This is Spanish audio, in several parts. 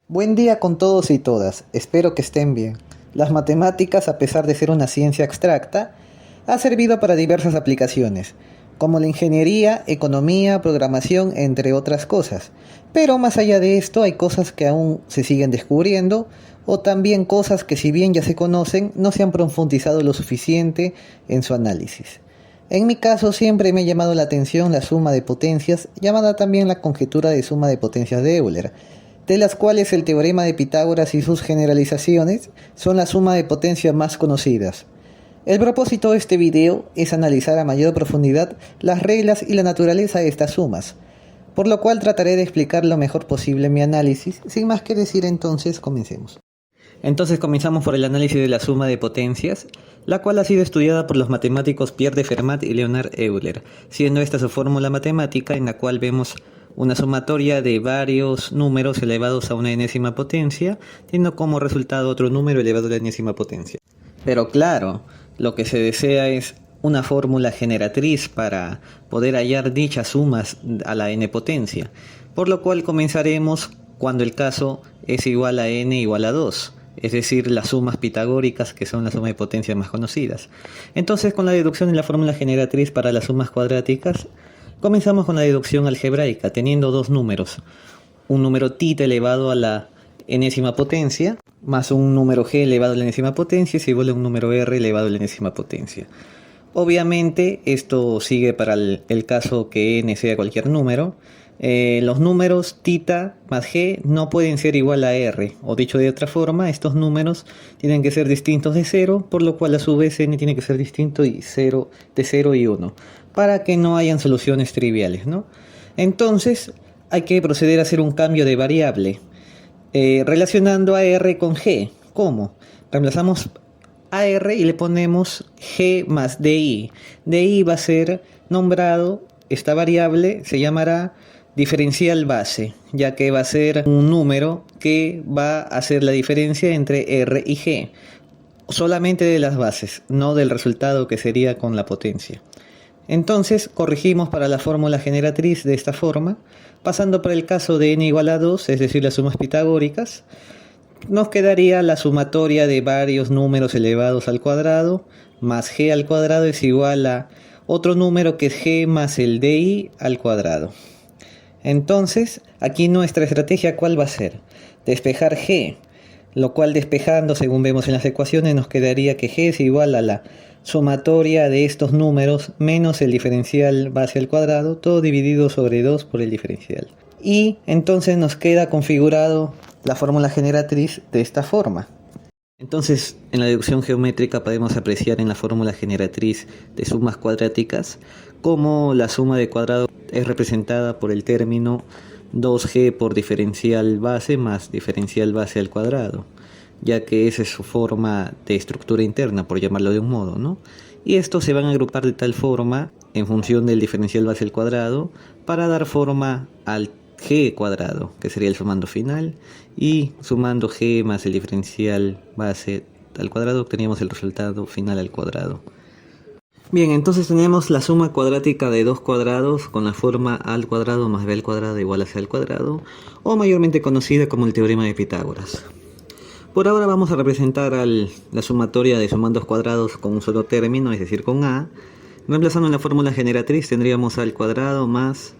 Buen día con todos y todas, espero que estén bien. Las matemáticas, a pesar de ser una ciencia abstracta, ha servido para diversas aplicaciones, como la ingeniería, economía, programación, entre otras cosas. Pero más allá de esto hay cosas que aún se siguen descubriendo, o también cosas que si bien ya se conocen, no se han profundizado lo suficiente en su análisis. En mi caso siempre me ha llamado la atención la suma de potencias, llamada también la conjetura de suma de potencias de Euler, de las cuales el teorema de Pitágoras y sus generalizaciones son la suma de potencias más conocidas. El propósito de este video es analizar a mayor profundidad las reglas y la naturaleza de estas sumas, por lo cual trataré de explicar lo mejor posible mi análisis. Sin más que decir, entonces comencemos. Entonces comenzamos por el análisis de la suma de potencias, la cual ha sido estudiada por los matemáticos Pierre de Fermat y Leonard Euler, siendo esta su fórmula matemática en la cual vemos una sumatoria de varios números elevados a una enésima potencia, teniendo como resultado otro número elevado a la enésima potencia. Pero claro, lo que se desea es una fórmula generatriz para poder hallar dichas sumas a la n potencia, por lo cual comenzaremos cuando el caso es igual a n igual a 2. Es decir, las sumas pitagóricas, que son las sumas de potencias más conocidas. Entonces, con la deducción de la fórmula generatriz para las sumas cuadráticas, comenzamos con la deducción algebraica, teniendo dos números. Un número θ elevado a la enésima potencia, más un número g elevado a la enésima potencia, es igual a un número r elevado a la enésima potencia. Obviamente, esto sigue para el caso que n sea cualquier número. Los números θ más g no pueden ser igual a r, o dicho de otra forma, estos números tienen que ser distintos de 0, por lo cual a su vez n tiene que ser distinto de 0 y 1, para que no hayan soluciones triviales, ¿no? Entonces hay que proceder a hacer un cambio de variable, relacionando a r con g. ¿Cómo? Reemplazamos a r y le ponemos g más di. Di va a ser nombrado, esta variable se llamará diferencial base, ya que va a ser un número que va a hacer la diferencia entre r y g, solamente de las bases, no del resultado que sería con la potencia. Entonces corregimos para la fórmula generatriz de esta forma, pasando por el caso de n igual a 2, es decir, las sumas pitagóricas. Nos quedaría la sumatoria de varios números elevados al cuadrado, más g al cuadrado es igual a otro número que es g más el di al cuadrado. Entonces, aquí nuestra estrategia, ¿cuál va a ser? Despejar g, lo cual despejando, según vemos en las ecuaciones, nos quedaría que g es igual a la sumatoria de estos números menos el diferencial base al cuadrado, todo dividido sobre 2 por el diferencial. Y entonces nos queda configurado la fórmula generatriz de esta forma. Entonces, en la deducción geométrica podemos apreciar en la fórmula generatriz de sumas cuadráticas cómo la suma de cuadrado es representada por el término 2g por diferencial base más diferencial base al cuadrado, ya que esa es su forma de estructura interna, por llamarlo de un modo, ¿no? Y estos se van a agrupar de tal forma, en función del diferencial base al cuadrado, para dar forma al g cuadrado, que sería el sumando final, y sumando g más el diferencial base al cuadrado obteníamos el resultado final al cuadrado. Bien, entonces tenemos la suma cuadrática de dos cuadrados con la forma a al cuadrado más b al cuadrado igual a c al cuadrado, o mayormente conocida como el teorema de Pitágoras. Por ahora vamos a representar la sumatoria de sumandos cuadrados con un solo término, es decir, con a. Reemplazando en la fórmula generatriz tendríamos a al cuadrado más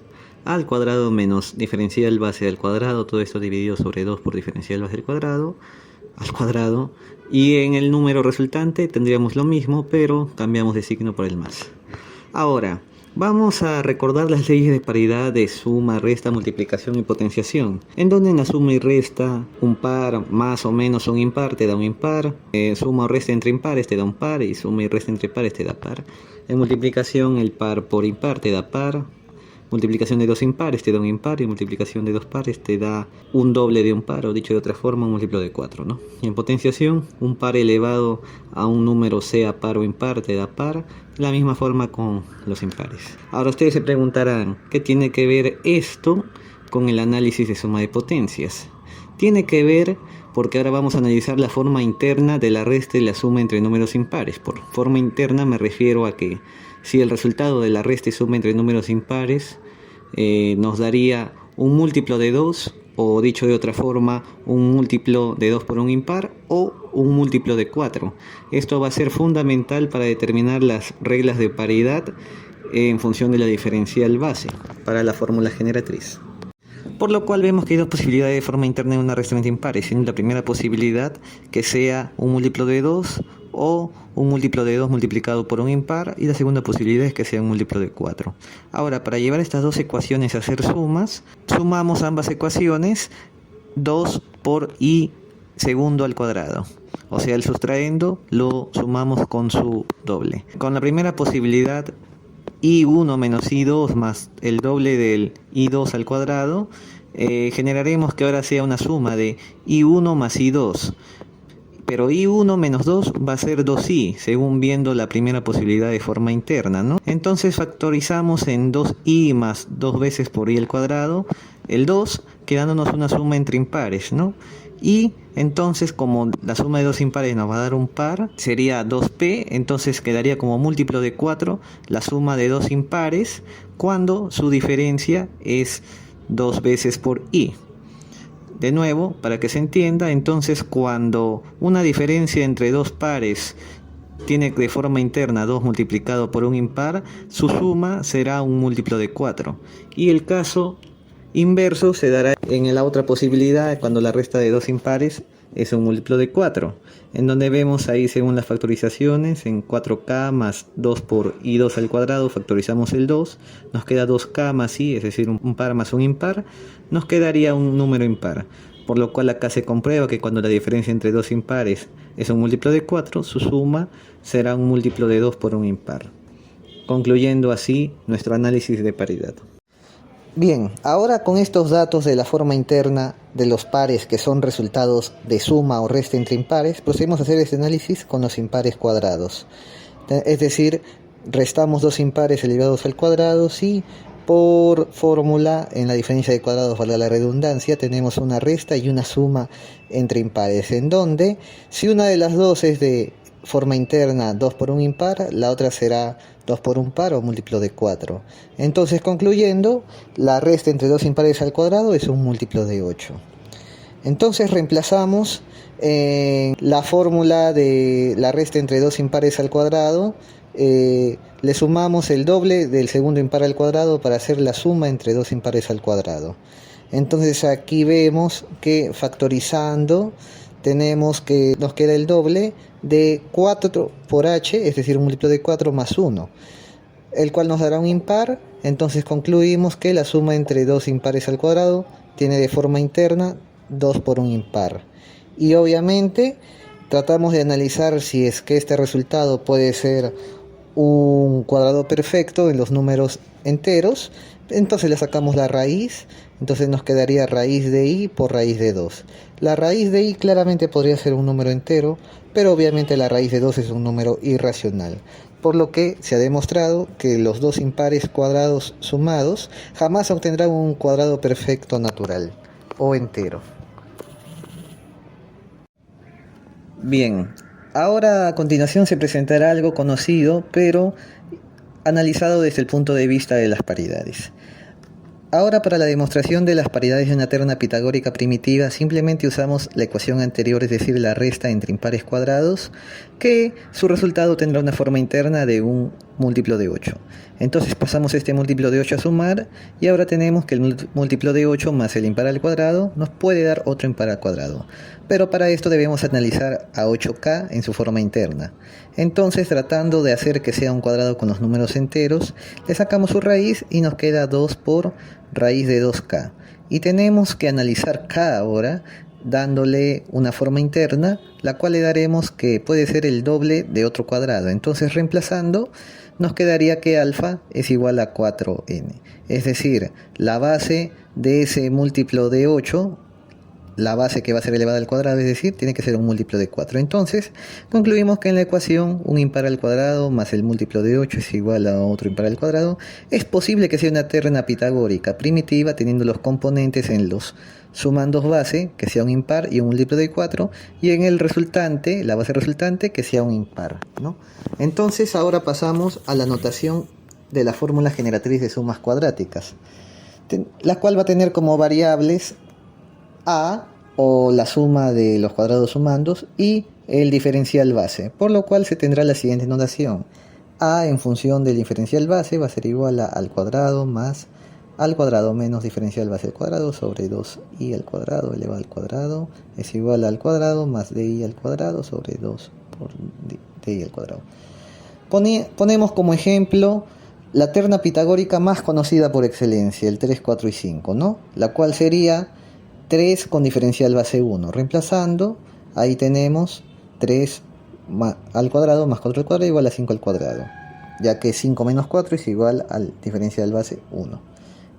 a al cuadrado menos diferencial base al cuadrado, todo esto dividido sobre 2 por diferencial base al cuadrado, y en el número resultante tendríamos lo mismo, pero cambiamos de signo por el más. Ahora, vamos a recordar las leyes de paridad de suma, resta, multiplicación y potenciación, en donde en la suma y resta un par más o menos un impar te da un impar, suma o resta entre impares te da un par, y suma y resta entre pares te da par. En multiplicación el par por impar te da par, multiplicación de dos impares te da un impar, y multiplicación de dos pares te da un doble de un par, o dicho de otra forma, un múltiplo de 4, ¿no? Y en potenciación, un par elevado a un número sea par o impar te da par, de la misma forma con los impares. Ahora ustedes se preguntarán, ¿qué tiene que ver esto con el análisis de suma de potencias? Tiene que ver porque ahora vamos a analizar la forma interna de la resta y la suma entre números impares. Por forma interna me refiero a que si el resultado de la resta y suma entre números impares nos daría un múltiplo de 2 o dicho de otra forma, un múltiplo de 2 por un impar o un múltiplo de 4. Esto va a ser fundamental para determinar las reglas de paridad en función de la diferencial base para la fórmula generatriz. Por lo cual vemos que hay dos posibilidades de forma interna en una resta entre impares, siendo la primera posibilidad que sea un múltiplo de 2 o un múltiplo de 2 multiplicado por un impar, y la segunda posibilidad es que sea un múltiplo de 4. Ahora, para llevar estas dos ecuaciones a hacer sumas, sumamos ambas ecuaciones 2 por i segundo al cuadrado. O sea, el sustraendo lo sumamos con su doble. Con la primera posibilidad, i1 menos i2 más el doble del i2 al cuadrado, generaremos que ahora sea una suma de i1 más i2. Pero i1 menos 2 va a ser 2i, según viendo la primera posibilidad de forma interna, ¿no? Entonces factorizamos en 2i más 2 veces por i al cuadrado, el 2, quedándonos una suma entre impares, ¿no? Y entonces, como la suma de dos impares nos va a dar un par, sería 2p, entonces quedaría como múltiplo de 4 la suma de dos impares, cuando su diferencia es 2 veces por i. De nuevo, para que se entienda, entonces cuando una diferencia entre dos pares tiene de forma interna 2 multiplicado por un impar, su suma será un múltiplo de 4. Y el caso inverso se dará en la otra posibilidad, cuando la resta de dos impares es un múltiplo de 4, en donde vemos ahí, según las factorizaciones, en 4k más 2 por i2 al cuadrado, factorizamos el 2, nos queda 2k más i, es decir, un par más un impar, nos quedaría un número impar, por lo cual acá se comprueba que cuando la diferencia entre dos impares es un múltiplo de 4, su suma será un múltiplo de 2 por un impar, concluyendo así nuestro análisis de paridad. Bien, ahora con estos datos de la forma interna de los pares que son resultados de suma o resta entre impares, procedemos a hacer este análisis con los impares cuadrados. Es decir, restamos dos impares elevados al cuadrado si por fórmula en la diferencia de cuadrados, valga la redundancia, tenemos una resta y una suma entre impares, en donde si una de las dos es de forma interna 2 por un impar, la otra será 2 por un par o múltiplo de 4. Entonces, concluyendo, la resta entre dos impares al cuadrado es un múltiplo de 8. Entonces reemplazamos en la fórmula de la resta entre dos impares al cuadrado, le sumamos el doble del segundo impar al cuadrado para hacer la suma entre dos impares al cuadrado. Entonces aquí vemos que factorizando tenemos que nos queda el doble de 4 por h, es decir, un múltiplo de 4 más 1, el cual nos dará un impar. Entonces concluimos que la suma entre dos impares al cuadrado tiene de forma interna 2 por un impar. Y obviamente tratamos de analizar si es que este resultado puede ser un cuadrado perfecto en los números enteros. Entonces le sacamos la raíz, entonces nos quedaría raíz de i por raíz de 2. La raíz de i claramente podría ser un número entero, pero obviamente la raíz de 2 es un número irracional, por lo que se ha demostrado que los dos impares cuadrados sumados jamás obtendrán un cuadrado perfecto natural o entero. Bien, ahora a continuación se presentará algo conocido, pero analizado desde el punto de vista de las paridades. Ahora, para la demostración de las paridades de una terna pitagórica primitiva, simplemente usamos la ecuación anterior, es decir, la resta entre impares cuadrados, que su resultado tendrá una forma interna de un múltiplo de 8. Entonces pasamos este múltiplo de 8 a sumar, y ahora tenemos que el múltiplo de 8 más el impar al cuadrado nos puede dar otro impar al cuadrado. Pero para esto debemos analizar a 8k en su forma interna. Entonces, tratando de hacer que sea un cuadrado con los números enteros, le sacamos su raíz y nos queda 2 por raíz de 2k. Y tenemos que analizar k ahora, dándole una forma interna, la cual le daremos que puede ser el doble de otro cuadrado. Entonces, reemplazando, nos quedaría que alfa es igual a 4n. Es decir, la base de ese múltiplo de 8, la base que va a ser elevada al cuadrado, es decir, tiene que ser un múltiplo de 4. Entonces, concluimos que en la ecuación un impar al cuadrado más el múltiplo de 8 es igual a otro impar al cuadrado. Es posible que sea una terna pitagórica primitiva, teniendo los componentes en los sumandos base, que sea un impar y un múltiplo de 4, y en el resultante, la base resultante, que sea un impar, ¿no? Entonces, ahora pasamos a la notación de la fórmula generatriz de sumas cuadráticas, la cual va a tener como variables a o la suma de los cuadrados sumandos y el diferencial base, por lo cual se tendrá la siguiente notación: a en función del diferencial base va a ser igual a al cuadrado más al cuadrado menos diferencial base al cuadrado sobre 2i al cuadrado elevado al cuadrado es igual al cuadrado más di al cuadrado sobre 2 por di al cuadrado. Ponemos como ejemplo la terna pitagórica más conocida por excelencia, el 3, 4 y 5, ¿no? La cual sería 3 con diferencial base 1. Reemplazando, ahí tenemos 3 al cuadrado más 4 al cuadrado igual a 5 al cuadrado, ya que 5 menos 4 es igual al diferencial base 1.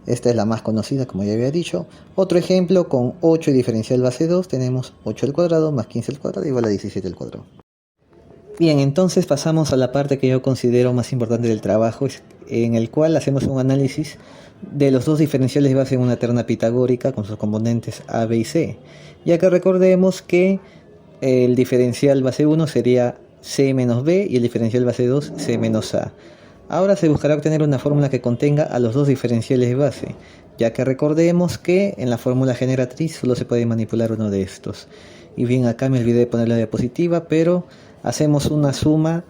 Esta es la más conocida, como ya había dicho. Otro ejemplo, con 8 y diferencial base 2, tenemos 8 al cuadrado más 15 al cuadrado igual a 17 al cuadrado. Bien, entonces pasamos a la parte que yo considero más importante del trabajo, en el cual hacemos un análisis de los dos diferenciales de base en una terna pitagórica con sus componentes a, b y c, ya que recordemos que el diferencial base 1 sería c menos b y el diferencial base 2 c menos a. Ahora se buscará obtener una fórmula que contenga a los dos diferenciales de base, ya que recordemos que en la fórmula generatriz solo se puede manipular uno de estos. Y bien, acá me olvidé de poner la diapositiva, pero hacemos una suma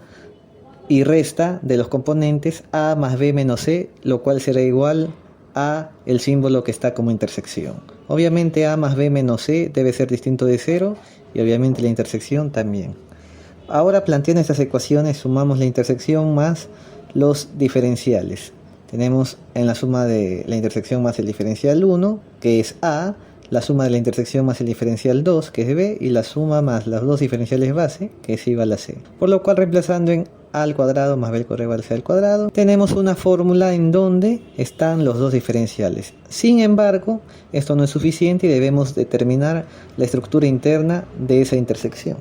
y resta de los componentes a más b menos c, lo cual será igual a el símbolo que está como intersección. Obviamente a más b menos c debe ser distinto de 0 y obviamente la intersección también. Ahora, planteando estas ecuaciones, sumamos la intersección más los diferenciales. Tenemos en la suma de la intersección más el diferencial 1, que es a, la suma de la intersección más el diferencial 2, que es b, y la suma más los dos diferenciales base, que es igual a c. Por lo cual, reemplazando en a al cuadrado más b al cuadrado igual a c al cuadrado, tenemos una fórmula en donde están los dos diferenciales. Sin embargo, esto no es suficiente y debemos determinar la estructura interna de esa intersección.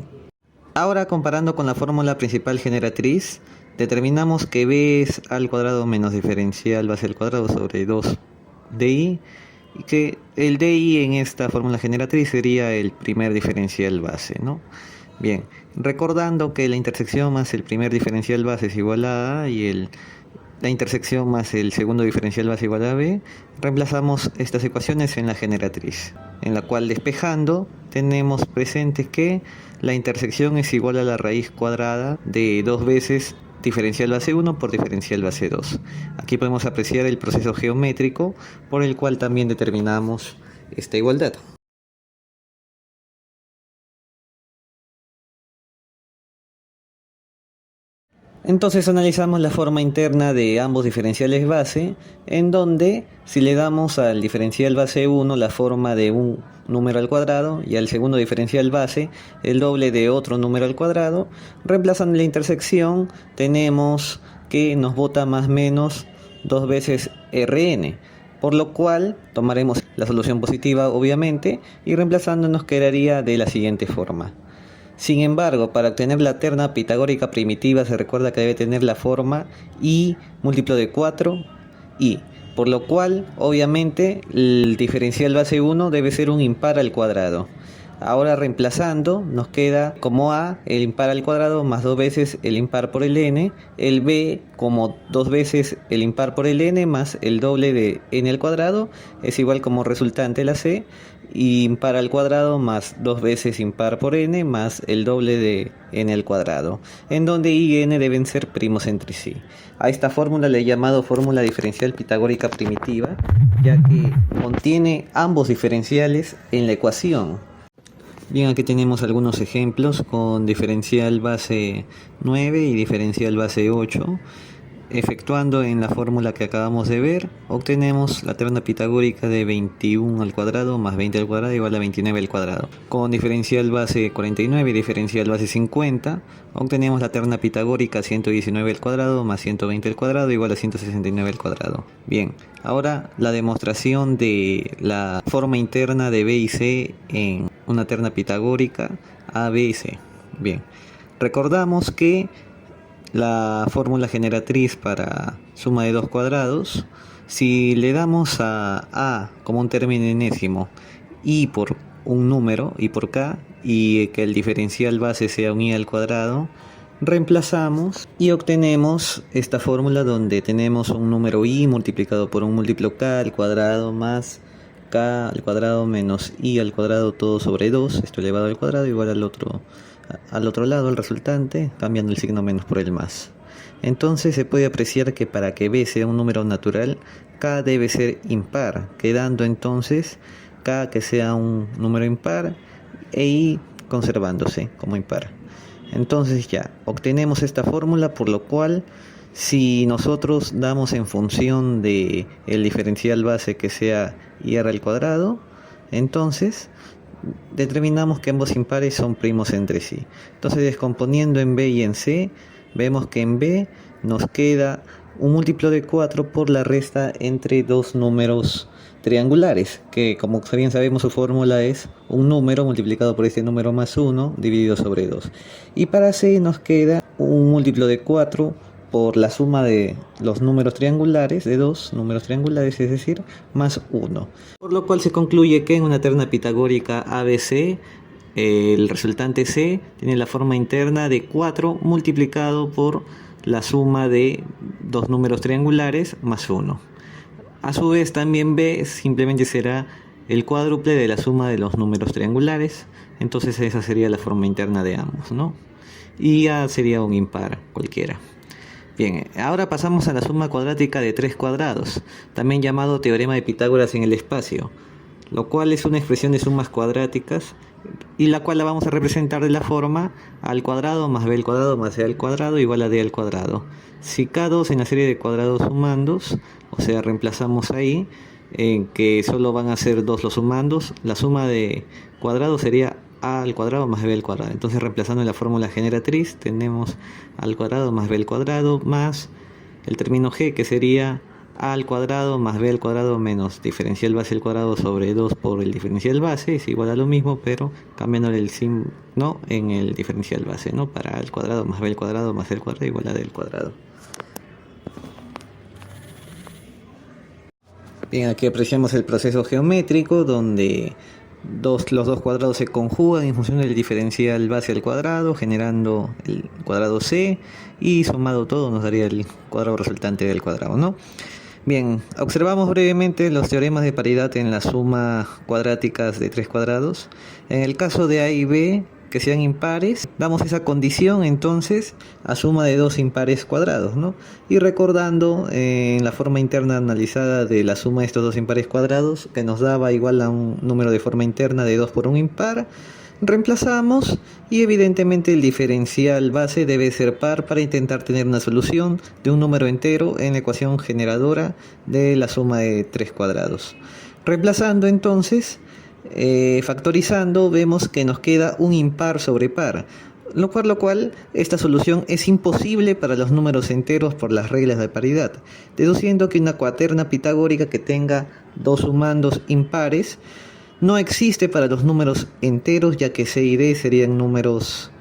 Ahora, comparando con la fórmula principal generatriz, determinamos que b es a al cuadrado menos diferencial base al cuadrado sobre 2di, y que el di en esta fórmula generatriz sería el primer diferencial base, ¿no? Bien, recordando que la intersección más el primer diferencial base es igual a a y la intersección más el segundo diferencial base igual a b, reemplazamos estas ecuaciones en la generatriz, en la cual, despejando, tenemos presente que la intersección es igual a la raíz cuadrada de 2 veces diferencial base 1 por diferencial base 2. Aquí podemos apreciar el proceso geométrico por el cual también determinamos esta igualdad. Entonces analizamos la forma interna de ambos diferenciales base, en donde si le damos al diferencial base 1 la forma de un número al cuadrado y al segundo diferencial base el doble de otro número al cuadrado, reemplazando la intersección tenemos que nos bota más menos 2 veces Rn, por lo cual tomaremos la solución positiva obviamente y reemplazando nos quedaría de la siguiente forma. Sin embargo, para obtener la terna pitagórica primitiva se recuerda que debe tener la forma i múltiplo de 4i, por lo cual obviamente el diferencial base 1 debe ser un impar al cuadrado. Ahora, reemplazando, nos queda como a el impar al cuadrado más 2 veces el impar por el n, el b como 2 veces el impar por el n más el doble de n al cuadrado es igual como resultante la c, y impar al cuadrado más 2 veces impar por n más el doble de n al cuadrado, en donde i y n deben ser primos entre sí. A esta fórmula le he llamado fórmula diferencial pitagórica primitiva, ya que contiene ambos diferenciales en la ecuación. Bien, aquí tenemos algunos ejemplos con diferencial base 9 y diferencial base 8. Efectuando en la fórmula que acabamos de ver, obtenemos la terna pitagórica de 21 al cuadrado más 20 al cuadrado igual a 29 al cuadrado. Con diferencial base 49 y diferencial base 50, obtenemos la terna pitagórica 119 al cuadrado más 120 al cuadrado igual a 169 al cuadrado. Bien, ahora la demostración de la forma interna de b y c en una terna pitagórica a, b y c. Bien, recordamos que la fórmula generatriz para suma de dos cuadrados, si le damos a como un término enésimo y por un número y por k y que el diferencial base sea un i al cuadrado, reemplazamos y obtenemos esta fórmula donde tenemos un número i multiplicado por un múltiplo k al cuadrado más k al cuadrado menos i al cuadrado todo sobre 2, esto elevado al cuadrado, igual al otro lado, el resultante, cambiando el signo menos por el más. Entonces se puede apreciar que para que b sea un número natural, k debe ser impar, quedando entonces k que sea un número impar e i conservándose como impar. Entonces ya obtenemos esta fórmula, por lo cual si nosotros damos en función de el diferencial base que sea ir al cuadrado, entonces determinamos que ambos impares son primos entre sí. Entonces, descomponiendo en b y en c, vemos que en b nos queda un múltiplo de 4 por la resta entre dos números triangulares, que como bien sabemos su fórmula es un número multiplicado por este número más 1 dividido sobre 2. Y para c nos queda un múltiplo de 4 por la suma de los números triangulares, de dos números triangulares, es decir, más 1. Por lo cual se concluye que en una terna pitagórica ABC, el resultante C tiene la forma interna de 4 multiplicado por la suma de dos números triangulares más 1. A su vez también B simplemente será el cuádruple de la suma de los números triangulares, entonces esa sería la forma interna de ambos, ¿no? Y A sería un impar cualquiera. Bien, ahora pasamos a la suma cuadrática de tres cuadrados, también llamado teorema de Pitágoras en el espacio, lo cual es una expresión de sumas cuadráticas y la cual la vamos a representar de la forma a al cuadrado más b al cuadrado más c al cuadrado igual a d al cuadrado. Si k2 en la serie de cuadrados sumandos, o sea, reemplazamos ahí en que solo van a ser 2 los sumandos, la suma de cuadrados sería a al cuadrado más b al cuadrado. Entonces, reemplazando en la fórmula generatriz, tenemos a al cuadrado más b al cuadrado más el término g, que sería a al cuadrado más b al cuadrado menos diferencial base al cuadrado sobre 2 por el diferencial base, es igual a lo mismo, pero cambiándole el signo en el diferencial base, ¿no? Para a al cuadrado más b al cuadrado más c al cuadrado igual a d al cuadrado. Bien, aquí apreciamos el proceso geométrico donde los dos cuadrados se conjugan en función del diferencial base al cuadrado, generando el cuadrado c, y sumado todo nos daría el cuadrado resultante del cuadrado, ¿no? Bien, observamos brevemente los teoremas de paridad en la suma cuadráticas de tres cuadrados. En el caso de A y B, que sean impares, damos esa condición entonces a suma de dos impares cuadrados, ¿no? Y recordando en la forma interna analizada de la suma de estos dos impares cuadrados, que nos daba igual a un número de forma interna de 2 por un impar, reemplazamos y evidentemente el diferencial base debe ser par para intentar tener una solución de un número entero en la ecuación generadora de la suma de tres cuadrados. Reemplazando entonces, factorizando, vemos que nos queda un impar sobre par, lo cual esta solución es imposible para los números enteros por las reglas de paridad, deduciendo que una cuaterna pitagórica que tenga dos sumandos impares no existe para los números enteros, ya que C y D serían números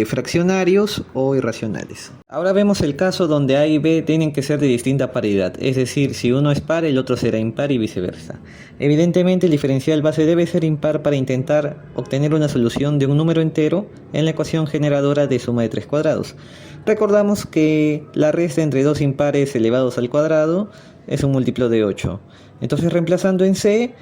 fraccionarios o irracionales. Ahora vemos el caso donde A y B tienen que ser de distinta paridad, es decir, si uno es par el otro será impar y viceversa. Evidentemente el diferencial base debe ser impar para intentar obtener una solución de un número entero en la ecuación generadora de suma de tres cuadrados. Recordamos que la resta entre dos impares elevados al cuadrado es un múltiplo de 8. Entonces, reemplazando en C,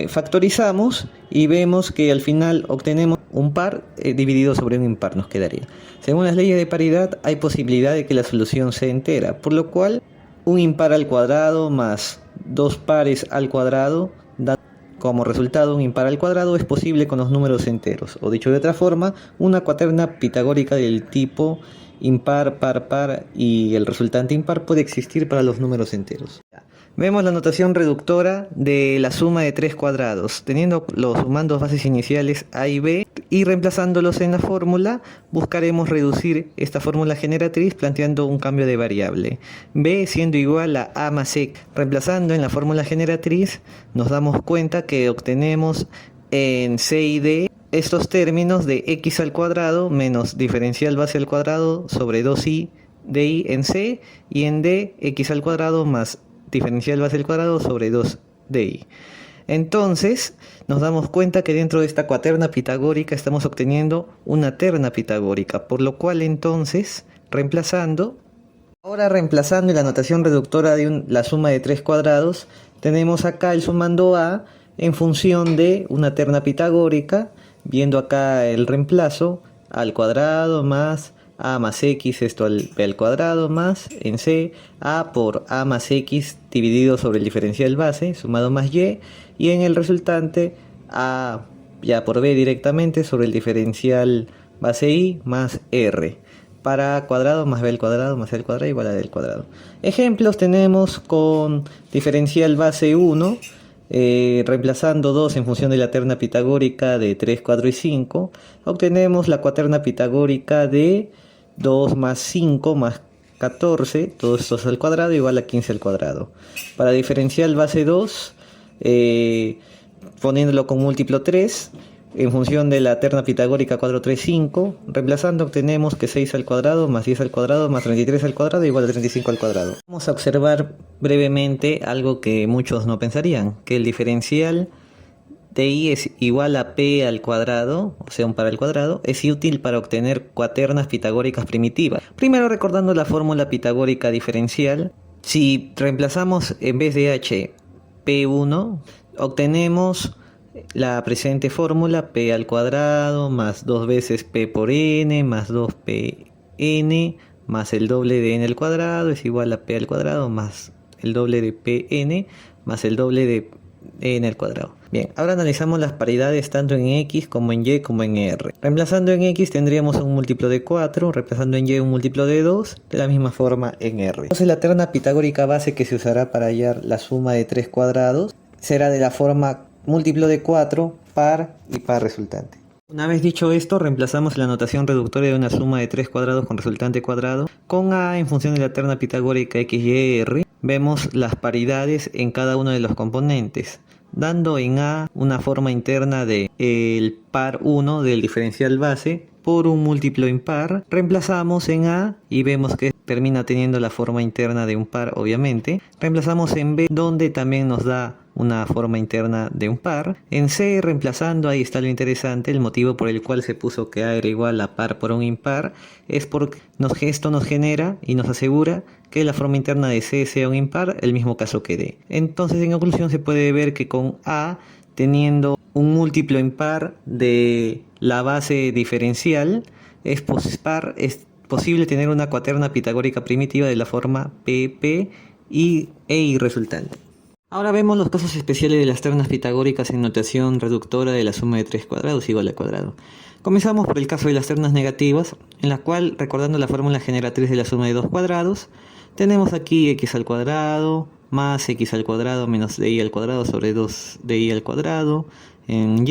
factorizamos y vemos que al final obtenemos un par dividido sobre un impar, nos quedaría. Según las leyes de paridad hay posibilidad de que la solución sea entera, por lo cual un impar al cuadrado más dos pares al cuadrado da como resultado un impar al cuadrado es posible con los números enteros, o dicho de otra forma, una cuaterna pitagórica del tipo impar, par, par y el resultante impar puede existir para los números enteros. Vemos la notación reductora de la suma de tres cuadrados, teniendo los sumandos bases iniciales A y B y reemplazándolos en la fórmula, buscaremos reducir esta fórmula generatriz planteando un cambio de variable. B siendo igual a A más C. Reemplazando en la fórmula generatriz, nos damos cuenta que obtenemos en C y D estos términos de x al cuadrado menos diferencial base al cuadrado sobre 2i de i en C, y en D x al cuadrado más diferencial base al cuadrado sobre 2 de i. Entonces nos damos cuenta que dentro de esta cuaterna pitagórica estamos obteniendo una terna pitagórica, por lo cual entonces reemplazando en la notación reductora de la suma de tres cuadrados, tenemos acá el sumando A en función de una terna pitagórica, viendo acá el reemplazo, a al cuadrado más a más x, esto al b al cuadrado, más en c, a por a más x dividido sobre el diferencial base, sumado más y en el resultante a ya por b directamente sobre el diferencial base y más r, para a cuadrado más b al cuadrado más c al cuadrado igual a d al cuadrado. Ejemplos tenemos con diferencial base 1, reemplazando 2 en función de la terna pitagórica de 3, 4 y 5, obtenemos la cuaterna pitagórica de 2 más 5 más 14, todo esto es al cuadrado igual a 15 al cuadrado. Para diferencial base 2, poniéndolo con múltiplo 3, en función de la terna pitagórica 4, 3, 5, reemplazando obtenemos que 6 al cuadrado más 10 al cuadrado más 33 al cuadrado igual a 35 al cuadrado. Vamos a observar brevemente algo que muchos no pensarían, que el diferencial de y es igual a p al cuadrado, o sea un par al cuadrado, es útil para obtener cuaternas pitagóricas primitivas. Primero recordando la fórmula pitagórica diferencial, si reemplazamos en vez de h p1, obtenemos la presente fórmula p al cuadrado más 2 veces p por n más 2pn más el doble de n al cuadrado es igual a p al cuadrado más el doble de pn más el doble de n al cuadrado. Bien, ahora analizamos las paridades tanto en x como en y como en r. Reemplazando en x tendríamos un múltiplo de 4, reemplazando en y un múltiplo de 2, de la misma forma en r. Entonces la terna pitagórica base que se usará para hallar la suma de 3 cuadrados será de la forma múltiplo de 4, par y par resultante. Una vez dicho esto, reemplazamos la notación reductoria de una suma de 3 cuadrados con resultante cuadrado con a en función de la terna pitagórica x, y, r. Vemos las paridades en cada uno de los componentes, dando en a una forma interna de el par 1 del diferencial base por un múltiplo impar. Reemplazamos en a y vemos que termina teniendo la forma interna de un par, obviamente. Reemplazamos en b, donde también nos da una forma interna de un par. En c, reemplazando, ahí está lo interesante, el motivo por el cual se puso que a era igual a par por un impar, es porque esto nos genera y nos asegura que la forma interna de c sea un impar, el mismo caso que d. Entonces en conclusión se puede ver que con a, teniendo un múltiplo impar de la base diferencial, es posible tener una cuaterna pitagórica primitiva de la forma pp y resultante. Ahora vemos los casos especiales de las ternas pitagóricas en notación reductora de la suma de 3 cuadrados igual al cuadrado. Comenzamos por el caso de las ternas negativas, en la cual, recordando la fórmula generatriz de la suma de 2 cuadrados, tenemos aquí x al cuadrado más x al cuadrado menos dy al cuadrado sobre 2dy al cuadrado en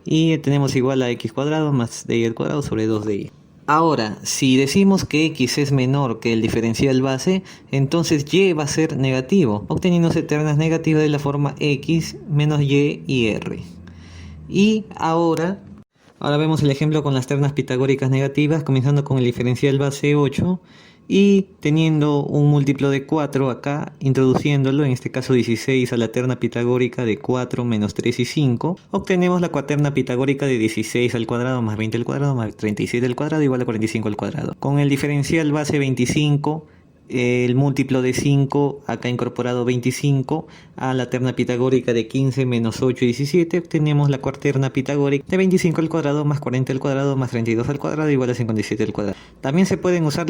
y tenemos igual a x cuadrado más dy al cuadrado sobre 2dy. Ahora, si decimos que x es menor que el diferencial base, entonces y va a ser negativo, obteniéndose ternas negativas de la forma x menos y r. Y ahora vemos el ejemplo con las ternas pitagóricas negativas, comenzando con el diferencial base 8 y teniendo un múltiplo de 4 acá, introduciéndolo, en este caso 16 a la terna pitagórica de 4 menos 3 y 5, obtenemos la cuaterna pitagórica de 16 al cuadrado más 20 al cuadrado más 37 al cuadrado igual a 45 al cuadrado. Con el diferencial base 25, el múltiplo de 5, acá incorporado 25, a la terna pitagórica de 15 menos 8 y 17, obtenemos la cuaterna pitagórica de 25 al cuadrado más 40 al cuadrado más 32 al cuadrado igual a 57 al cuadrado. También se pueden usar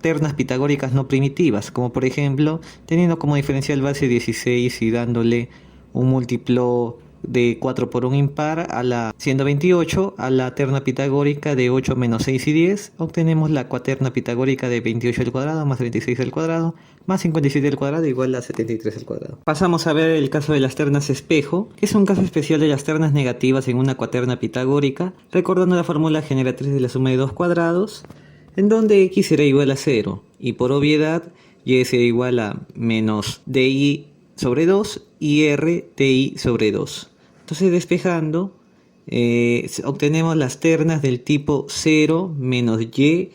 ternas pitagóricas no primitivas, como por ejemplo, teniendo como diferencial base 16 y dándole un múltiplo de 4 por un impar, siendo 28, a la terna pitagórica de 8 menos 6 y 10, obtenemos la cuaterna pitagórica de 28 al cuadrado más 36 al cuadrado más 57 al cuadrado igual a 73 al cuadrado. Pasamos a ver el caso de las ternas espejo, que es un caso especial de las ternas negativas en una cuaterna pitagórica, recordando la fórmula generatriz de la suma de 2 cuadrados, en donde x será igual a 0 y por obviedad y será igual a menos dy sobre 2 y r dy sobre 2. Entonces despejando obtenemos las ternas del tipo 0 menos y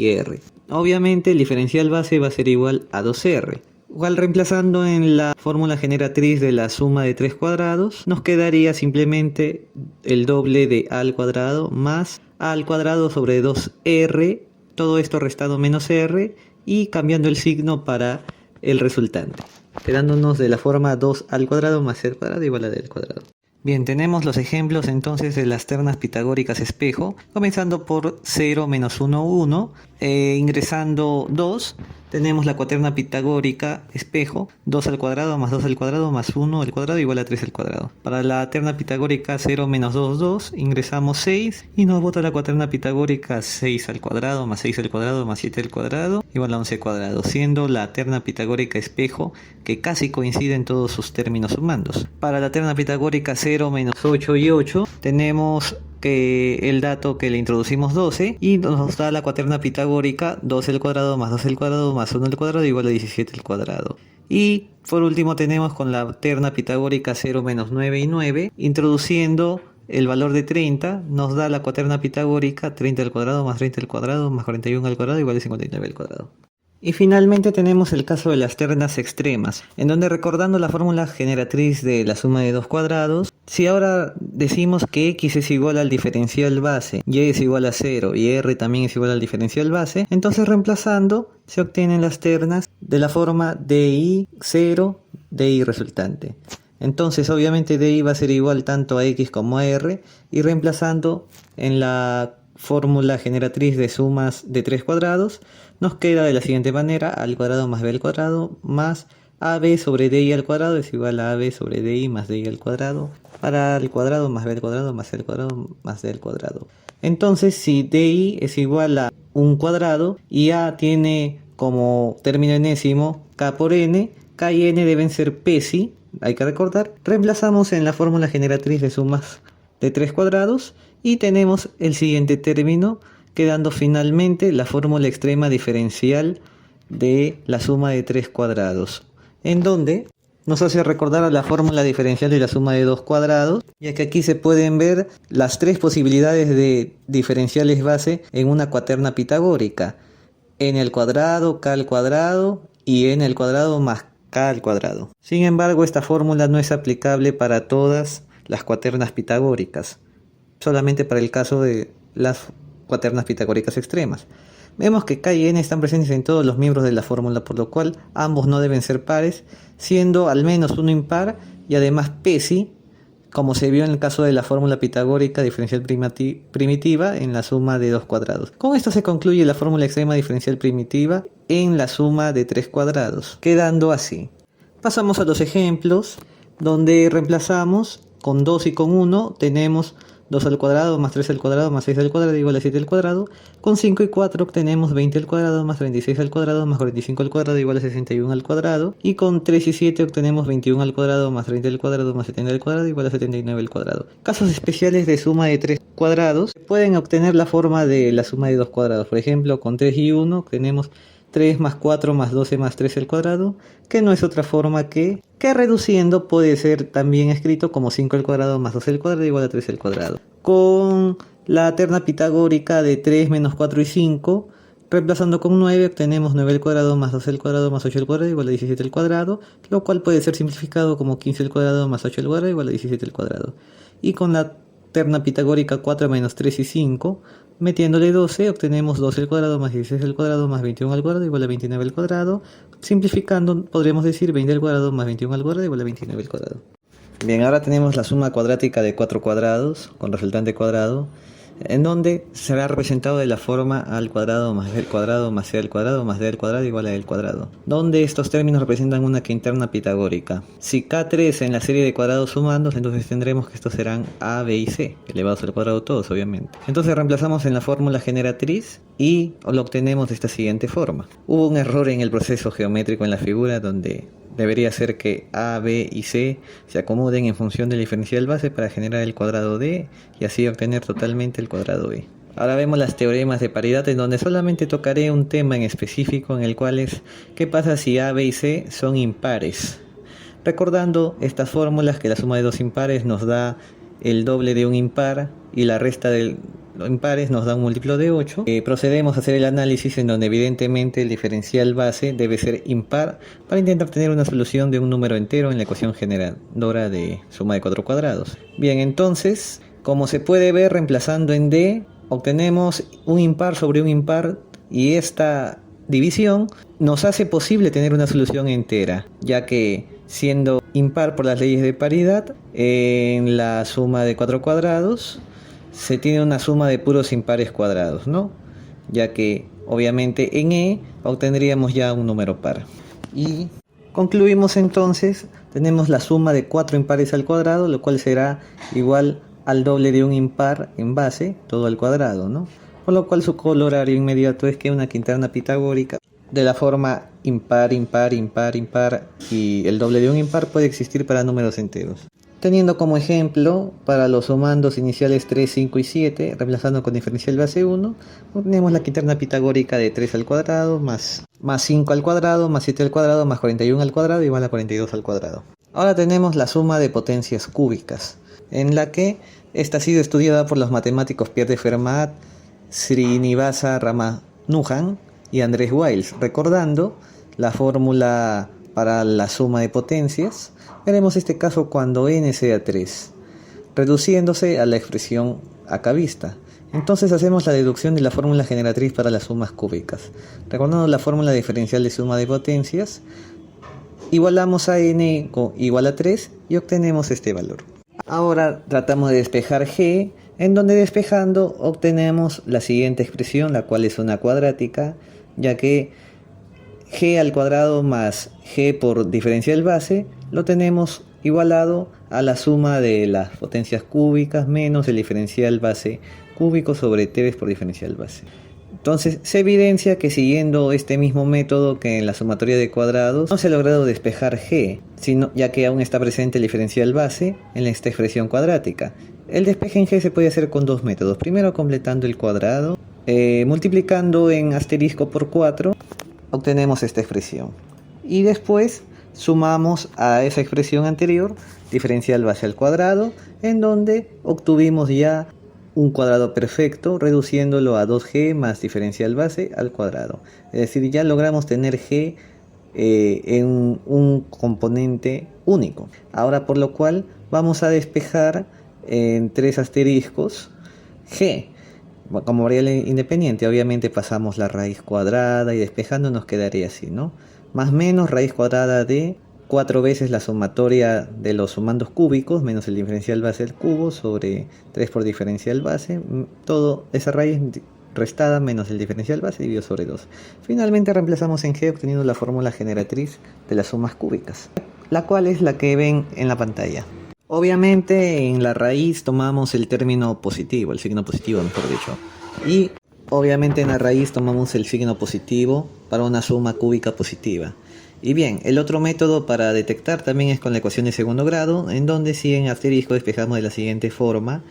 r. Obviamente el diferencial base va a ser igual a 2r. Igual reemplazando en la fórmula generatriz de la suma de 3 cuadrados, nos quedaría simplemente el doble de a al cuadrado más a al cuadrado sobre 2r, todo esto restado menos r y cambiando el signo para el resultante. quedándonos de la forma 2 al cuadrado más c al cuadrado igual a d al cuadrado. Bien, tenemos los ejemplos entonces de las ternas pitagóricas espejo, comenzando por 0 menos 1, 1, ingresando 2, tenemos la cuaterna pitagórica espejo, 2 al cuadrado más 1 al cuadrado igual a 3 al cuadrado. Para la terna pitagórica 0 menos 2, 2, ingresamos 6 y nos bota la cuaterna pitagórica 6 al cuadrado más 6 al cuadrado más 7 al cuadrado igual a 11 al cuadrado, siendo la terna pitagórica espejo que casi coincide en todos sus términos sumandos. Para la terna pitagórica 0 menos 8 y 8 tenemos que el dato que le introducimos 12 y nos da la cuaterna pitagórica 12 al cuadrado más 12 al cuadrado más 1 al cuadrado igual a 17 al cuadrado. Y por último tenemos con la terna pitagórica 0 menos 9 y 9, introduciendo el valor de 30, nos da la cuaterna pitagórica 30 al cuadrado más 30 al cuadrado más 41 al cuadrado igual a 59 al cuadrado. Y finalmente tenemos el caso de las ternas extremas, en donde recordando la fórmula generatriz de la suma de dos cuadrados, si ahora decimos que x es igual al diferencial base, y es igual a 0 y r también es igual al diferencial base, entonces reemplazando se obtienen las ternas de la forma di 0, di resultante. Entonces obviamente di va a ser igual tanto a x como a r, y reemplazando en la fórmula generatriz de sumas de tres cuadrados, nos queda de la siguiente manera: al cuadrado más b al cuadrado más ab sobre di al cuadrado es igual a ab sobre di más di al cuadrado para al cuadrado más b al cuadrado más c al cuadrado más d al cuadrado. Entonces, si di es igual a un cuadrado y a tiene como término enésimo k por n, k y n deben ser psi, hay que recordar, reemplazamos en la fórmula generatriz de sumas de tres cuadrados y tenemos el siguiente término, quedando finalmente la fórmula extrema diferencial de la suma de tres cuadrados, en donde nos hace recordar a la fórmula diferencial de la suma de dos cuadrados, ya que aquí se pueden ver las tres posibilidades de diferenciales base en una cuaterna pitagórica: n al cuadrado, k al cuadrado y n al cuadrado más k al cuadrado. Sin embargo, esta fórmula no es aplicable para todas las cuaternas pitagóricas, solamente para el caso de las cuaternas pitagóricas extremas. Vemos que k y n están presentes en todos los miembros de la fórmula, por lo cual ambos no deben ser pares, siendo al menos uno impar y además psi, como se vio en el caso de la fórmula pitagórica diferencial primitiva en la suma de dos cuadrados. Con esto se concluye la fórmula extrema diferencial primitiva en la suma de tres cuadrados, quedando así. Pasamos a los ejemplos, donde reemplazamos con 2 y con 1, tenemos 2 al cuadrado más 3 al cuadrado más 6 al cuadrado igual a 7 al cuadrado. Con 5 y 4 obtenemos 20 al cuadrado más 36 al cuadrado más 45 al cuadrado igual a 61 al cuadrado. Y con 3 y 7 obtenemos 21 al cuadrado más 30 al cuadrado más 70 al cuadrado igual a 79 al cuadrado. Casos especiales de suma de tres cuadrados pueden obtener la forma de la suma de dos cuadrados. Por ejemplo, con 3 y 1 obtenemos 3 más 4 más 12 más 13 al cuadrado, que no es otra forma que reduciendo puede ser también escrito como 5 al cuadrado más 12 al cuadrado igual a 13 al cuadrado. Con la terna pitagórica de 3 menos 4 y 5, reemplazando con 9 obtenemos 9 al cuadrado más 12 al cuadrado más 8 al cuadrado igual a 17 al cuadrado, lo cual puede ser simplificado como 15 al cuadrado más 8 al cuadrado igual a 17 al cuadrado. Y con la terna pitagórica 4 menos 3 y 5, metiéndole 12, obtenemos 12 al cuadrado más 16 al cuadrado más 21 al cuadrado igual a 29 al cuadrado. Simplificando, podríamos decir 20 al cuadrado más 21 al cuadrado igual a 29 al cuadrado. Bien, ahora tenemos la suma cuadrática de cuatro cuadrados con resultante cuadrado, en donde será representado de la forma al cuadrado más b al cuadrado más c al cuadrado más d al cuadrado igual a e al cuadrado, donde estos términos representan una quinterna pitagórica. Si k3 en la serie de cuadrados sumandos, entonces tendremos que estos serán a, b y c, elevados al cuadrado todos, obviamente. Entonces reemplazamos en la fórmula generatriz y lo obtenemos de esta siguiente forma. Hubo un error en el proceso geométrico en la figura, donde debería ser que a, b y c se acomoden en función del diferencial base para generar el cuadrado d y así obtener totalmente el cuadrado e. Ahora vemos las teoremas de paridad, en donde solamente tocaré un tema en específico, en el cual es ¿qué pasa si a, b y c son impares? Recordando estas fórmulas, que la suma de dos impares nos da el doble de un impar y la resta de los impares nos da un múltiplo de 8. Procedemos a hacer el análisis, en donde evidentemente el diferencial base debe ser impar para intentar obtener una solución de un número entero en la ecuación generadora de suma de cuatro cuadrados. Bien, entonces, como se puede ver, reemplazando en d, obtenemos un impar sobre un impar, y esta división nos hace posible tener una solución entera, ya que siendo impar por las leyes de paridad, en la suma de 4 cuadrados se tiene una suma de puros impares cuadrados, ¿no? Ya que obviamente en E obtendríamos ya un número par. Y concluimos entonces, tenemos la suma de 4 impares al cuadrado, lo cual será igual al doble de un impar en base, todo al cuadrado, ¿no? Por lo cual su colorario inmediato es que una quinterna pitagórica de la forma impar, impar, impar, impar y el doble de un impar puede existir para números enteros. Teniendo como ejemplo, para los sumandos iniciales 3, 5 y 7, reemplazando con diferencial base 1, obtenemos la quinterna pitagórica de 3 al cuadrado, más 5 al cuadrado, más 7 al cuadrado, más 41 al cuadrado, igual a 42 al cuadrado. Ahora tenemos la suma de potencias cúbicas, en la que esta ha sido estudiada por los matemáticos Pierre de Fermat, Srinivasa Ramanujan y Andrés Wiles. Recordando la fórmula para la suma de potencias, veremos este caso cuando n sea 3, reduciéndose a la expresión acá vista. Entonces hacemos la deducción de la fórmula generatriz para las sumas cúbicas. Recordando la fórmula diferencial de suma de potencias, igualamos a n igual a 3 y obtenemos este valor. Ahora tratamos de despejar g, en donde despejando obtenemos la siguiente expresión, la cual es una cuadrática, ya que g al cuadrado más g por diferencial base lo tenemos igualado a la suma de las potencias cúbicas menos el diferencial base cúbico sobre t por diferencial base. Entonces se evidencia que siguiendo este mismo método que en la sumatoria de cuadrados no se ha logrado despejar g, ya que aún está presente el diferencial base en esta expresión cuadrática. El despeje en g se puede hacer con dos métodos. Primero completando el cuadrado, multiplicando en asterisco por 4, obtenemos esta expresión. Y después sumamos a esa expresión anterior diferencial base al cuadrado, en donde obtuvimos ya un cuadrado perfecto, reduciéndolo a 2g más diferencial base al cuadrado. Es decir, ya logramos tener g en un componente único. Ahora, por lo cual vamos a despejar en 3 asteriscos g. Como variable independiente, obviamente pasamos la raíz cuadrada y despejando nos quedaría así, ¿no? Más menos raíz cuadrada de 4 veces la sumatoria de los sumandos cúbicos menos el diferencial base al cubo sobre 3 por diferencial base, todo esa raíz restada menos el diferencial base dividido sobre 2. Finalmente reemplazamos en g obteniendo la fórmula generatriz de las sumas cúbicas, la cual es la que ven en la pantalla. Obviamente en la raíz tomamos el término positivo, el signo positivo mejor dicho, y obviamente en la raíz tomamos el signo positivo para una suma cúbica positiva. Y bien, el otro método para detectar también es con la ecuación de segundo grado, en donde si en asterisco despejamos de la siguiente forma: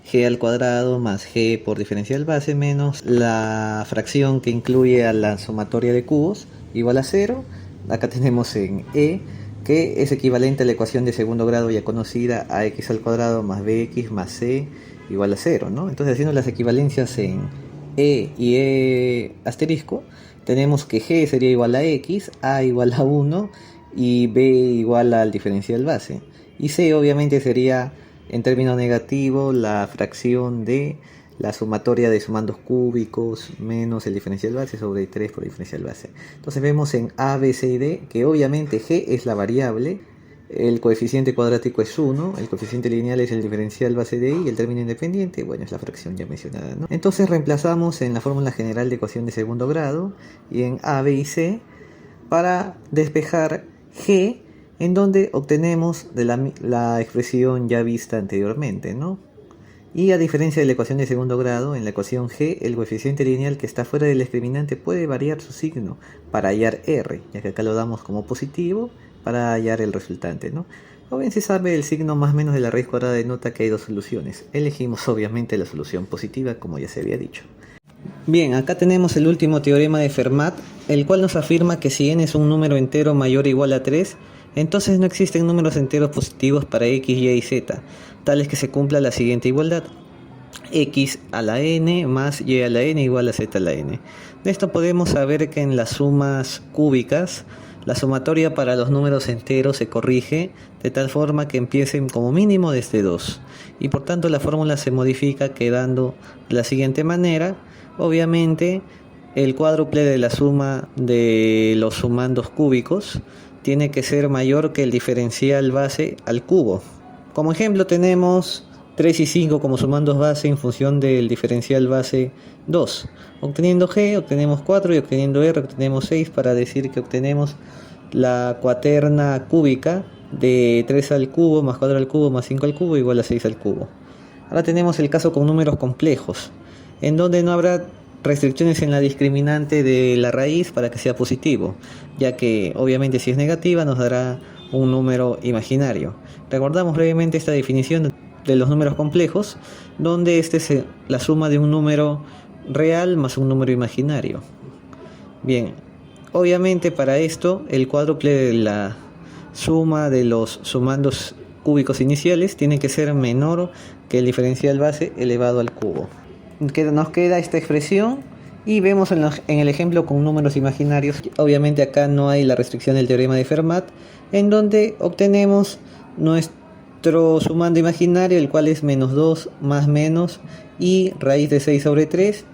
g al cuadrado más g por diferencial base menos la fracción que incluye a la sumatoria de cubos igual a 0. Acá tenemos en e, que es equivalente a la ecuación de segundo grado ya conocida, ax al cuadrado más bx más c igual a 0, ¿no? Entonces, haciendo las equivalencias en e y e asterisco, tenemos que g sería igual a x, a igual a 1 y b igual al diferencial base. Y c obviamente sería en término negativo la fracción de la sumatoria de sumandos cúbicos menos el diferencial base sobre 3 por diferencial base. Entonces vemos en a, b, c y d que obviamente g es la variable, el coeficiente cuadrático es 1, el coeficiente lineal es el diferencial base de i y el término independiente, bueno, es la fracción ya mencionada, ¿no? Entonces reemplazamos en la fórmula general de ecuación de segundo grado y en a, b y c para despejar g, en donde obtenemos de la expresión ya vista anteriormente, ¿no? Y a diferencia de la ecuación de segundo grado, en la ecuación g, el coeficiente lineal que está fuera del discriminante puede variar su signo para hallar r, ya que acá lo damos como positivo para hallar el resultante, ¿no? O bien se sabe el signo más menos de la raíz cuadrada denota que hay dos soluciones. Elegimos obviamente la solución positiva, como ya se había dicho. Bien, acá tenemos el último teorema de Fermat, el cual nos afirma que si n es un número entero mayor o igual a 3, entonces no existen números enteros positivos para x, y y z, tales que se cumpla la siguiente igualdad: x a la n más y a la n igual a z a la n. De esto podemos saber que en las sumas cúbicas, la sumatoria para los números enteros se corrige de tal forma que empiecen como mínimo desde 2, y por tanto la fórmula se modifica quedando de la siguiente manera. Obviamente el cuádruple de la suma de los sumandos cúbicos tiene que ser mayor que el diferencial base al cubo. Como ejemplo tenemos 3 y 5 como sumandos base en función del diferencial base 2. Obteniendo G obtenemos 4 y obteniendo R obtenemos 6 para decir que obtenemos la cuaterna cúbica de 3 al cubo más 4 al cubo más 5 al cubo igual a 6 al cubo. Ahora tenemos el caso con números complejos, en donde no habrá restricciones en la discriminante de la raíz para que sea positivo, ya que obviamente si es negativa nos dará un número imaginario. Recordamos brevemente esta definición de los números complejos, donde este es la suma de un número real más un número imaginario. Bien, obviamente para esto el cuádruple de la suma de los sumandos cúbicos iniciales tiene que ser menor que el diferencial base elevado al cubo. Nos queda esta expresión y vemos en el ejemplo con números imaginarios. Obviamente acá no hay la restricción del teorema de Fermat, en donde obtenemos nuestro sumando imaginario, el cual es menos 2 más menos y raíz de 6 sobre 3,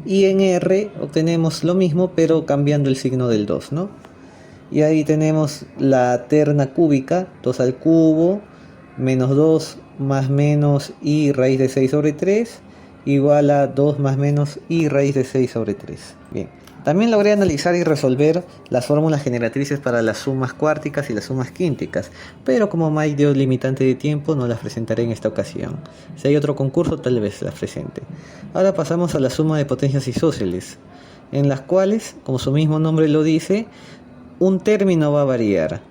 y en R obtenemos lo mismo pero cambiando el signo del 2, ¿no? Y ahí tenemos la terna cúbica, 2 al cubo, menos 2 más menos y raíz de 6 sobre 3, igual a 2 más menos y raíz de 6 sobre 3. Bien. También logré analizar y resolver las fórmulas generatrices para las sumas cuárticas y las sumas quínticas, pero como no hay Dios limitante de tiempo no las presentaré en esta ocasión. Si hay otro concurso tal vez las presente. Ahora pasamos a la suma de potencias isósceles, en las cuales, como su mismo nombre lo dice, un término va a variar.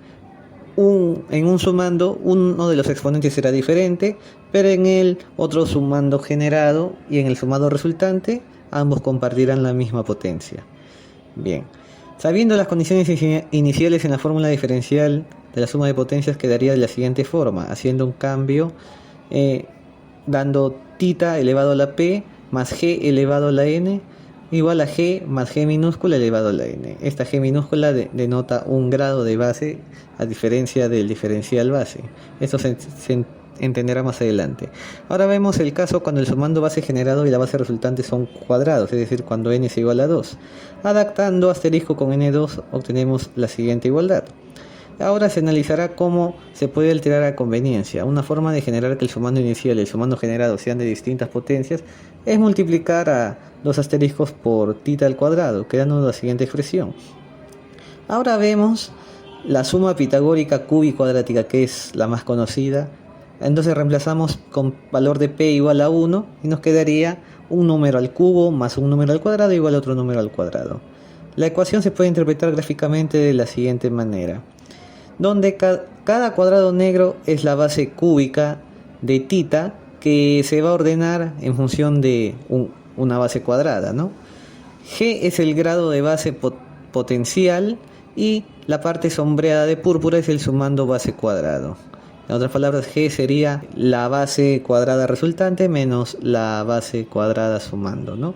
En un sumando uno de los exponentes será diferente, pero en el otro sumando generado y en el sumado resultante ambos compartirán la misma potencia. Bien, sabiendo las condiciones iniciales en la fórmula diferencial de la suma de potencias quedaría de la siguiente forma, haciendo un cambio dando θ elevado a la p más g elevado a la n igual a g más g minúscula elevado a la n. Esta g minúscula denota un grado de base a diferencia del diferencial base. Esto se entenderá más adelante. Ahora vemos el caso cuando el sumando base generado y la base resultante son cuadrados, es decir, cuando n es igual a 2. Adaptando asterisco con n2 obtenemos la siguiente igualdad. Ahora se analizará cómo se puede alterar a conveniencia. Una forma de generar que el sumando inicial y el sumando generado sean de distintas potencias es multiplicar a los asteriscos por θ al cuadrado, quedando la siguiente expresión. Ahora vemos la suma pitagórica cubi-cuadrática, que es la más conocida. Entonces reemplazamos con valor de p igual a 1 y nos quedaría un número al cubo más un número al cuadrado igual a otro número al cuadrado. La ecuación se puede interpretar gráficamente de la siguiente manera, donde cada cuadrado negro es la base cúbica de θ que se va a ordenar en función de una base cuadrada, ¿no? G es el grado de base potencial y la parte sombreada de púrpura es el sumando base cuadrado. En otras palabras, G sería la base cuadrada resultante menos la base cuadrada sumando, ¿no?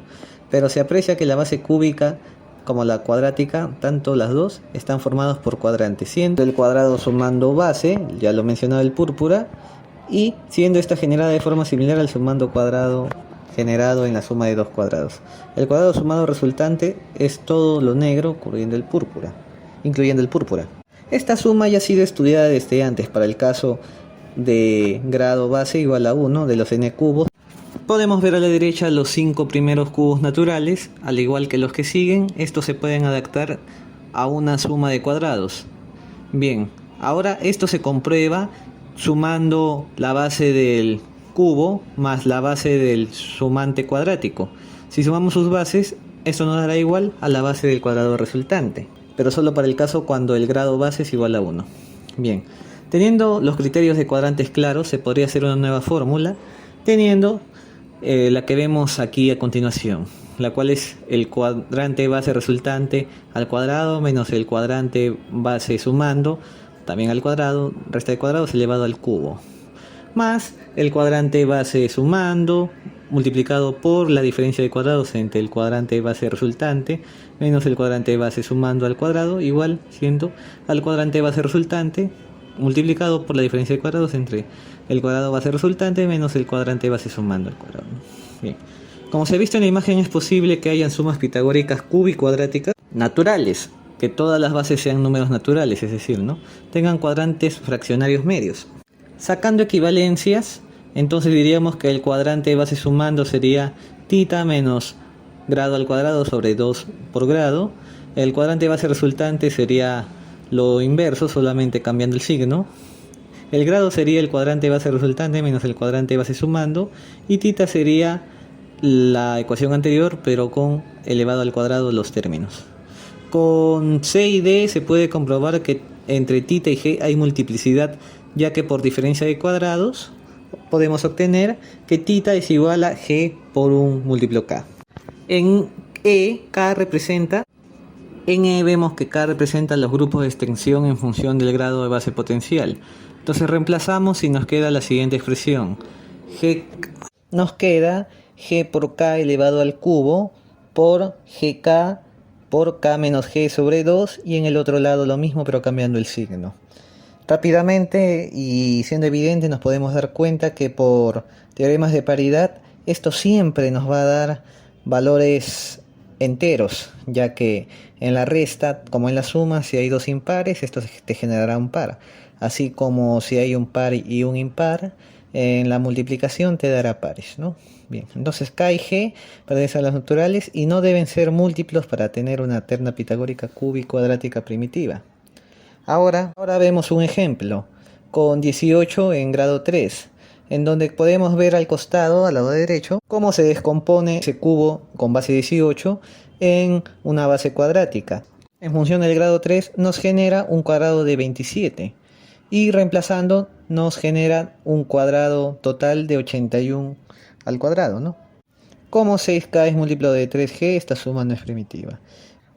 Pero se aprecia que la base cúbica como la cuadrática, tanto las dos, están formados por cuadrantes, siendo el cuadrado sumando base, ya lo mencionaba el púrpura, y siendo esta generada de forma similar al sumando cuadrado generado en la suma de dos cuadrados. El cuadrado sumado resultante es todo lo negro incluyendo el púrpura. Esta suma ya ha sido estudiada desde antes para el caso de grado base igual a 1 de los n cubos. Podemos ver a la derecha los 5 primeros cubos naturales, al igual que los que siguen. Estos se pueden adaptar a una suma de cuadrados. Bien, ahora esto se comprueba sumando la base del cubo más la base del sumante cuadrático. Si sumamos sus bases, esto nos dará igual a la base del cuadrado resultante, pero solo para el caso cuando el grado base es igual a 1. Bien, teniendo los criterios de cuadrantes claros, se podría hacer una nueva fórmula, teniendo la que vemos aquí a continuación, la cual es el cuadrante base resultante al cuadrado menos el cuadrante base sumando, también al cuadrado, resta de cuadrados elevado al cubo, más el cuadrante base sumando multiplicado por la diferencia de cuadrados entre el cuadrante base resultante menos el cuadrante base sumando al cuadrado, igual siendo al cuadrante base resultante multiplicado por la diferencia de cuadrados entre el cuadrado base resultante menos el cuadrante base sumando al cuadrado. Bien. Como se ha visto en la imagen, es posible que hayan sumas pitagóricas cuadráticas naturales, que todas las bases sean números naturales, es decir, ¿no?, tengan cuadrantes fraccionarios medios. Sacando equivalencias, entonces diríamos que el cuadrante de base sumando sería θ menos grado al cuadrado sobre 2 por grado. El cuadrante de base resultante sería lo inverso, solamente cambiando el signo. El grado sería el cuadrante de base resultante menos el cuadrante de base sumando, y θ sería la ecuación anterior, pero con elevado al cuadrado los términos. Con C y D se puede comprobar que entre θ y G hay multiplicidad, ya que por diferencia de cuadrados podemos obtener que θ es igual a G por un múltiplo K. En E vemos que K representa los grupos de extensión en función del grado de base potencial. Entonces reemplazamos y nos queda la siguiente expresión. Nos queda G por K elevado al cubo por GK por K menos G sobre 2, y en el otro lado lo mismo, pero cambiando el signo. Rápidamente y siendo evidente, nos podemos dar cuenta que por teoremas de paridad esto siempre nos va a dar valores enteros, ya que en la resta, como en la suma, si hay dos impares, esto te generará un par, así como si hay un par y un impar, en la multiplicación te dará pares, ¿no? Bien, entonces K y G pertenecen a las naturales y no deben ser múltiplos para tener una terna pitagórica cuadrática primitiva. Ahora vemos un ejemplo con 18 en grado 3, en donde podemos ver al costado, al lado derecho, cómo se descompone ese cubo con base 18 en una base cuadrática. En función del grado 3 nos genera un cuadrado de 27, y reemplazando nos genera un cuadrado total de 81 al cuadrado, ¿no? Como 6K es múltiplo de 3G, esta suma no es primitiva.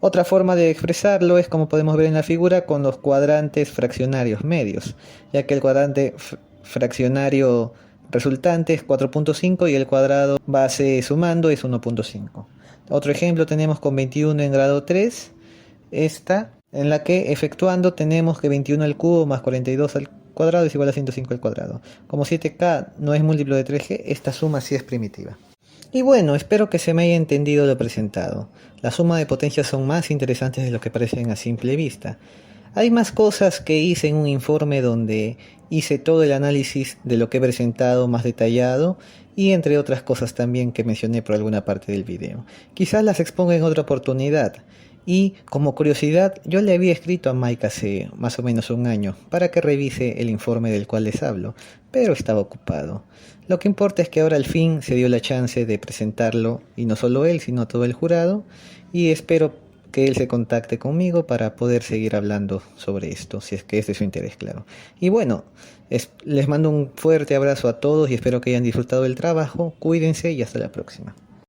Otra forma de expresarlo es como podemos ver en la figura con los cuadrantes fraccionarios medios, ya que el cuadrante fraccionario resultante es 4.5 y el cuadrado base sumando es 1.5. Otro ejemplo tenemos con 21 en grado 3, en la que efectuando tenemos que 21 al cubo más 42 al cuadrado es igual a 105 al cuadrado. Como 7K no es múltiplo de 3G, esta suma sí es primitiva. Y bueno, espero que se me haya entendido lo presentado. La suma de potencias son más interesantes de lo que parecen a simple vista. Hay más cosas que hice en un informe donde hice todo el análisis de lo que he presentado más detallado, y entre otras cosas también que mencioné por alguna parte del video. Quizás las exponga en otra oportunidad. Y como curiosidad, yo le había escrito a Mike hace más o menos un año para que revise el informe del cual les hablo, pero estaba ocupado. Lo que importa es que ahora al fin se dio la chance de presentarlo, y no solo él, sino todo el jurado, y espero que él se contacte conmigo para poder seguir hablando sobre esto, si es que es de su interés, claro. Y bueno, les mando un fuerte abrazo a todos y espero que hayan disfrutado del trabajo. Cuídense y hasta la próxima.